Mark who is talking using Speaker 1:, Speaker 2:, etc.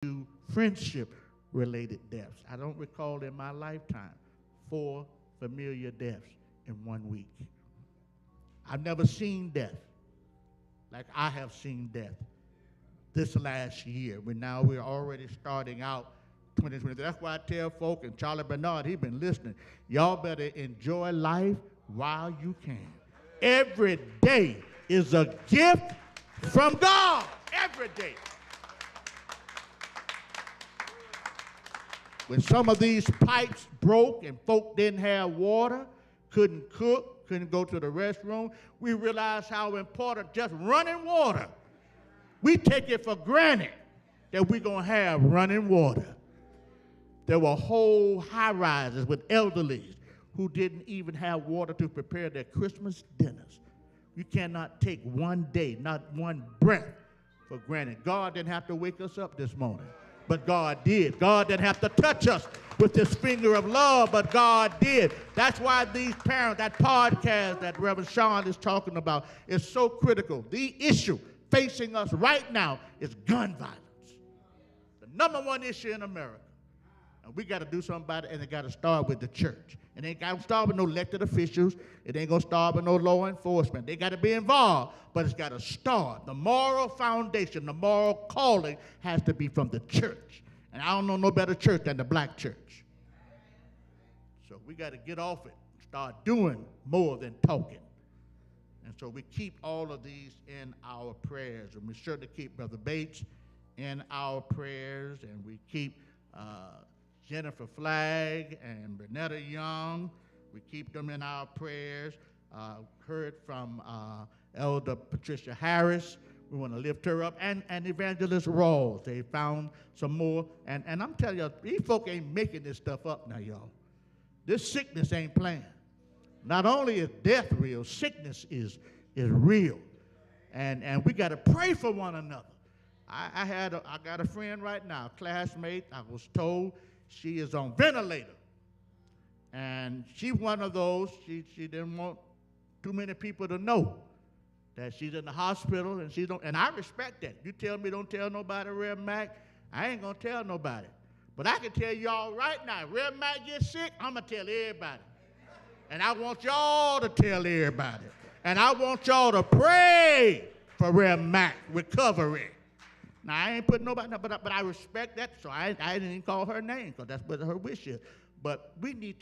Speaker 1: to friendship-related deaths. I don't recall in my lifetime 4 familiar deaths in 1 week. I've never seen death like I have seen death this last year. We're already starting out 2020. That's why I tell folk, and Charlie Bernard, he's been listening, y'all better enjoy life while you can. Every day is a gift from God. Every day. When some of these pipes broke and folk didn't have water, couldn't cook, couldn't go to the restroom, we realized how important just running water. We take it for granted that we're going to have running water. There were whole high-rises with elderlies who didn't even have water to prepare their Christmas dinners. You cannot take one day, not one breath, for granted. God didn't have to wake us up this morning, but God did. God didn't have to touch us with his finger of love, but God did. That's why these parents, that podcast that Reverend Sean is talking about, is so critical. The issue facing us right now is gun violence. The number one issue in America. And we got to do something about it, and it got to start with the church. It ain't got to start with no elected officials. It ain't going to start with no law enforcement. They got to be involved, but it's got to start. The moral foundation, the moral calling has to be from the church. And I don't know no better church than the black church. So we got to get off it, start doing more than talking. And so we keep all of these in our prayers. And we certainly keep Brother Bates in our prayers. And we keep Jennifer Flagg and Bernetta Young. We keep them in our prayers. Heard from Elder Patricia Harris. We want to lift her up. And Evangelist Rawls. They found some more. And I'm telling you, these folk ain't making this stuff up now, y'all. This sickness ain't playing. Not only is death real, sickness is real. And we got to pray for one another. I got a friend right now, a classmate. I was told she is on ventilator. And she's one of those, she didn't want too many people to know that she's in the hospital, and I respect that. You tell me don't tell nobody, Rev Mac, I ain't gonna tell nobody. But I can tell y'all right now, Rev Mac gets sick, I'm gonna tell everybody. And I want y'all to tell everybody. And I want y'all to pray for Rev Mac recovery. Now, I ain't putting nobody, but I respect that, so I didn't even call her name, because that's what her wish is. But we need to